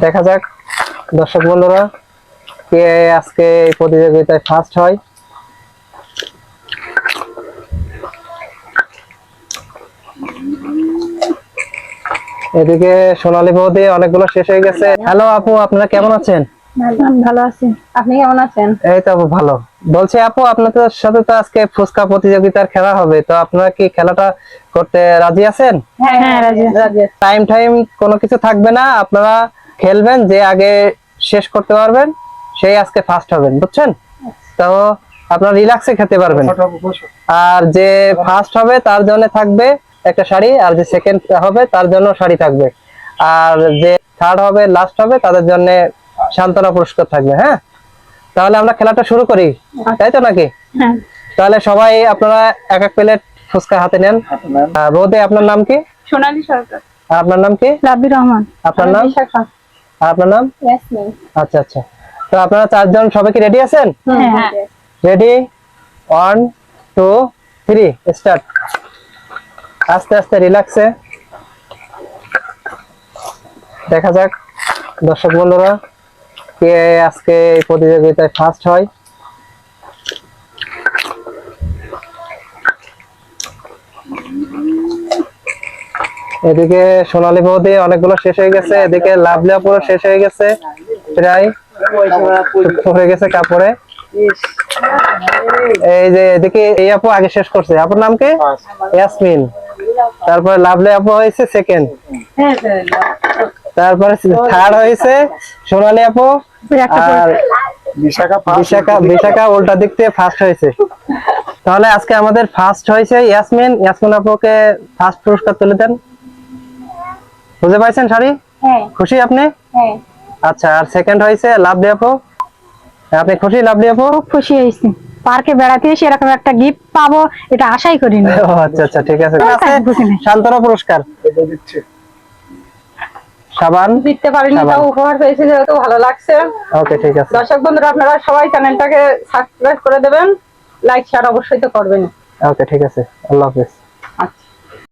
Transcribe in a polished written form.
দেখা যাক দর্শক বন্ধুরা কে আজকে এই প্রতিযোগিতায় ফার্স্ট হয়। এদিকে সোনালী বৌদি অনেকগুলো শেষ হয়ে গেছে। হ্যালো আপু, আপনারা কেমন আছেন? ভালো আছি। আপনি কেমন আছেন? এই তো আপু ভালো। বলছি আপু, আপনাদের সাথে তো আজকে ফুচকা প্রতিযোগিতার খেলা হবে, তো আপনারা কি খেলাটা করতে রাজি আছেন? হ্যাঁ, রাজি আছি। টাইম কোনো কিছু থাকবে না, আপনারা খেলবেন, যে আগে শেষ করতে পারবেন সেই আজকে ফার্স্ট হবেন, বুঝছেন? তো আপনারা রিল্যাক্সে খেতে পারবেন। আর যে ফার্স্ট হবে তার জন্য থাকবে একটা শাড়ি, আর যে সেকেন্ড হবে তার জন্য শাড়ি থাকবে, আর যে থার্ড হবে লাস্ট হবে তাদের জন্য সান্ত্বনা পুরস্কার থাকবে। হ্যাঁ, তাহলে আমরা খেলাটা শুরু করি, তাই তো নাকি? হ্যাঁ। তাহলে সবাই আপনারা এক এক প্লেট ফুচকা হাতে নেন। বৌদি, আপনার নাম কি? সোনালী সরকার। আর আপনার নাম কি? রাব্বি রহমান। আপনার নাম? বিশাখা। আর আপনার নাম? ইয়াসমিন। আচ্ছা আচ্ছা, তো আপনারা চারজন সবাই কি রেডি আছেন? হ্যাঁ। Ready, 1 2 3 start. আস্তে আস্তে রিল্যাক্সে। দেখা যাক দর্শক বন্ধুরা কে আজকে এই প্রতিযোগিতায় ফার্স্ট হয়। এদিকে সোনালী বৌদি অনেকগুলো শেষ হয়ে গেছে, এদিকে লাভলি আপুরও শেষ হয়ে গেছে, প্রায় হয়ে গেছে কাপড়ে। এই যে এদিকে এই আপু আগে শেষ করছে, আপুর নাম কি? ইয়াসমিন। তারপরে লাভলি আপু হয়েছে সেকেন্ড, তারপরে থার্ড হয়েছে সোনালী আপু, আর বিশাখা উল্টা দিক থেকে ফার্স্ট হয়েছে। তাহলে আজকে আমাদের ফার্স্ট হয়েছে ইয়াসমিন। ইয়াসমিন আপুকে ফার্স্ট পুরস্কার তুলে দেন। বুঝতে পারছেন শাড়ি? হ্যাঁ। খুশি আপনি? হ্যাঁ। আচ্ছা, আর সেকেন্ড হয়েছে লাভলি আপু। আপনি খুশি লাভলি আপু? খুব খুশি হয়েছি। পার্কে বেড়াতে এসে এরকম একটা গিফট পাবো এটা আশাই করিনি। ও আচ্ছা আচ্ছা, ঠিক আছে। সান্ত্বনা পুরস্কার সাবান দিতে পারিনি, তাও উপহার পেয়েছি, যেহেতু ভালো লাগছে। ওকে, ঠিক আছে। দর্শক বন্ধুরা, আপনারা সবাই চ্যানেলটাকে সাবস্ক্রাইব করে দেবেন, লাইক শেয়ার অবশ্যই তো করবেন। ওকে, ঠিক আছে। আল্লাহ হাফেজ। আচ্ছা।